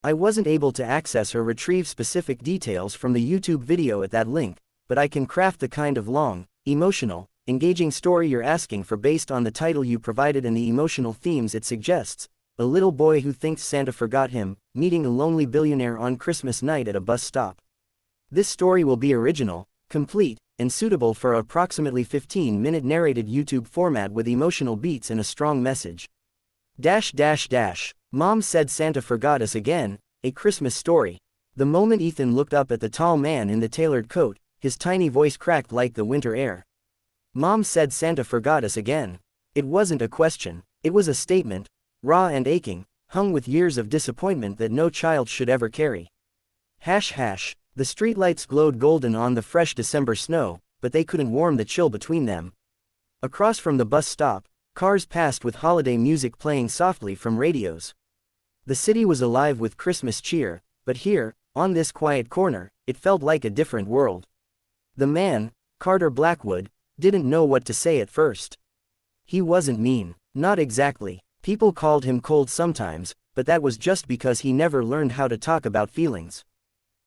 I wasn't able to access or retrieve specific details from the YouTube video at that link, but I can craft the kind of long, emotional, engaging story you're asking for based on the title you provided and the emotional themes it suggests. A little boy who thinks Santa forgot him, meeting a lonely billionaire on Christmas night at a bus stop. This story will be original, complete, and suitable for approximately 15-minute narrated YouTube format with emotional beats and a strong message. Mom said Santa forgot us again, a Christmas story. The moment Ethan looked up at the tall man in the tailored coat, his tiny voice cracked like the winter air. Mom said Santa forgot us again. It wasn't a question, it was a statement, raw and aching, hung with years of disappointment that no child should ever carry. The streetlights glowed golden on the fresh December snow, but they couldn't warm the chill between them. Across from the bus stop, cars passed with holiday music playing softly from radios. The city was alive with Christmas cheer, but here, on this quiet corner, it felt like a different world. The man, Carter Blackwood, didn't know what to say at first. He wasn't mean, not exactly. People called him cold sometimes, but that was just because he never learned how to talk about feelings.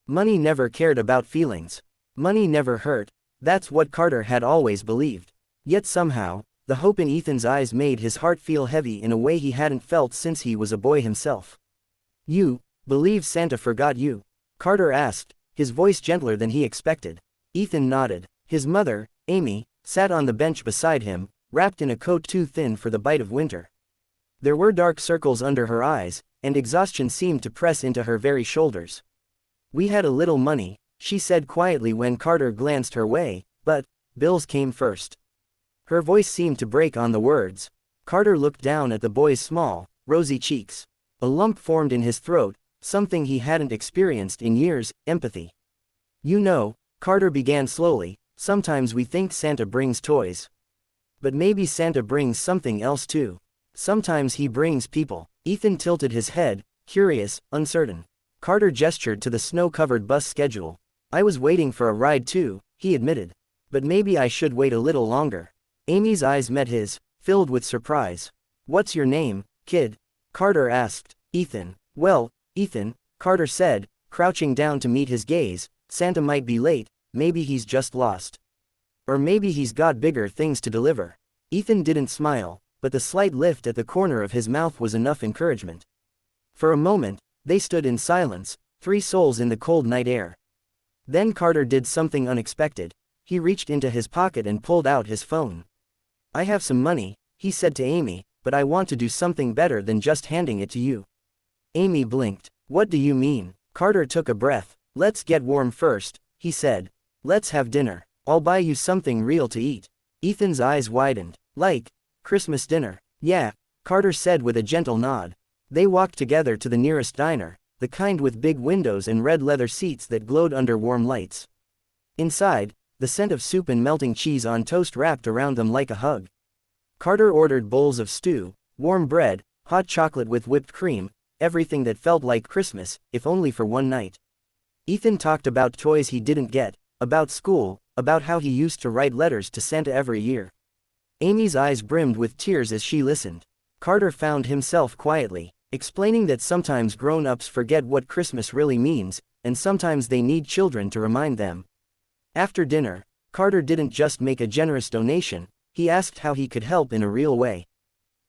Money never cared about feelings. Money never hurt, that's what Carter had always believed. Yet somehow, the hope in Ethan's eyes made his heart feel heavy in a way he hadn't felt since he was a boy himself. "You believe Santa forgot you?" Carter asked, his voice gentler than he expected. Ethan nodded. His mother, Amy, sat on the bench beside him, wrapped in a coat too thin for the bite of winter. There were dark circles under her eyes, and exhaustion seemed to press into her very shoulders. "We had a little money," she said quietly when Carter glanced her way, "but bills came first." Her voice seemed to break on the words. Carter looked down at the boy's small, rosy cheeks. A lump formed in his throat, something he hadn't experienced in years, empathy. "You know," Carter began slowly, "sometimes we think Santa brings toys. But maybe Santa brings something else too. Sometimes he brings people." Ethan tilted his head, curious, uncertain. Carter gestured to the snow-covered bus schedule. "I was waiting for a ride too," he admitted. "But maybe I should wait a little longer." Amy's eyes met his, filled with surprise. "What's your name, kid?" Carter asked. "Ethan." "Well, Ethan," Carter said, crouching down to meet his gaze, "Santa might be late, maybe he's just lost. Or maybe he's got bigger things to deliver." Ethan didn't smile, but the slight lift at the corner of his mouth was enough encouragement. For a moment, they stood in silence, three souls in the cold night air. Then Carter did something unexpected. He reached into his pocket and pulled out his phone. "I have some money," he said to Amy, "but I want to do something better than just handing it to you." Amy blinked. "What do you mean?" Carter took a breath. "Let's get warm first," he said. "Let's have dinner. I'll buy you something real to eat." Ethan's eyes widened. "Like Christmas dinner?" "Yeah," Carter said with a gentle nod. They walked together to the nearest diner, the kind with big windows and red leather seats that glowed under warm lights. Inside, the scent of soup and melting cheese on toast wrapped around them like a hug. Carter ordered bowls of stew, warm bread, hot chocolate with whipped cream, everything that felt like Christmas, if only for one night. Ethan talked about toys he didn't get, about school, about how he used to write letters to Santa every year. Amy's eyes brimmed with tears as she listened. Carter found himself quietly explaining that sometimes grown-ups forget what Christmas really means, and sometimes they need children to remind them. After dinner, Carter didn't just make a generous donation, he asked how he could help in a real way.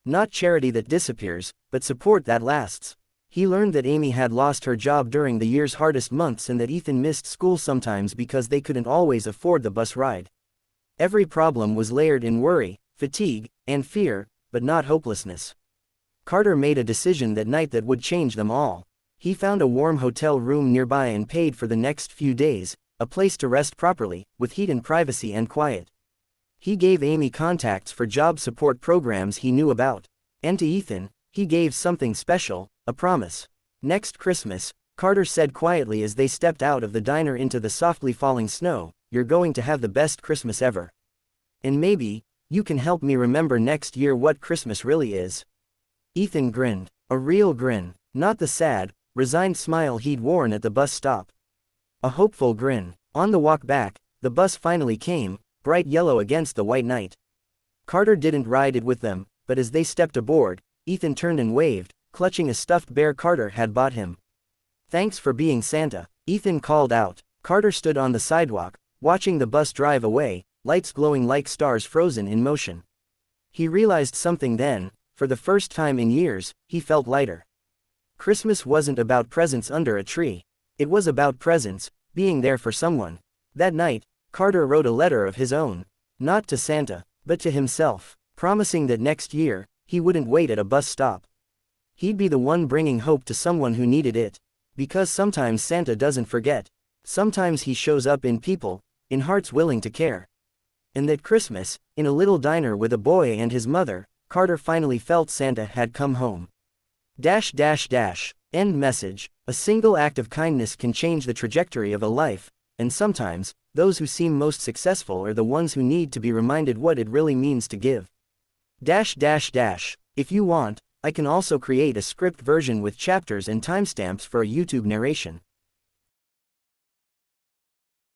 Not charity that disappears, but support that lasts. He learned that Amy had lost her job during the year's hardest months and that Ethan missed school sometimes because they couldn't always afford the bus ride. Every problem was layered in worry, fatigue, and fear, but not hopelessness. Carter made a decision that night that would change them all. He found a warm hotel room nearby and paid for the next few days, a place to rest properly, with heat and privacy and quiet. He gave Amy contacts for job support programs he knew about. And to Ethan, he gave something special, a promise. "Next Christmas," Carter said quietly as they stepped out of the diner into the softly falling snow, "you're going to have the best Christmas ever. And maybe, you can help me remember next year what Christmas really is." Ethan grinned. A real grin, not the sad, resigned smile he'd worn at the bus stop. A hopeful grin. On the walk back, the bus finally came, bright yellow against the white night. Carter didn't ride it with them, but as they stepped aboard, Ethan turned and waved, clutching a stuffed bear Carter had bought him. Thanks for being Santa, Ethan called out. Carter stood on the sidewalk, watching the bus drive away, lights glowing like stars frozen in motion. He realized something then. For the first time in years, he felt lighter. Christmas wasn't about presents under a tree. It was about presence, being there for someone. That night, Carter wrote a letter of his own. Not to Santa, but to himself, promising that next year, he wouldn't wait at a bus stop. He'd be the one bringing hope to someone who needed it. Because sometimes Santa doesn't forget. Sometimes he shows up in people, in hearts willing to care. And that Christmas, in a little diner with a boy and his mother, Carter finally felt Santa had come home. End message. A single act of kindness can change the trajectory of a life, and sometimes, those who seem most successful are the ones who need to be reminded what it really means to give. If you want, I can also create a script version with chapters and timestamps for a YouTube narration.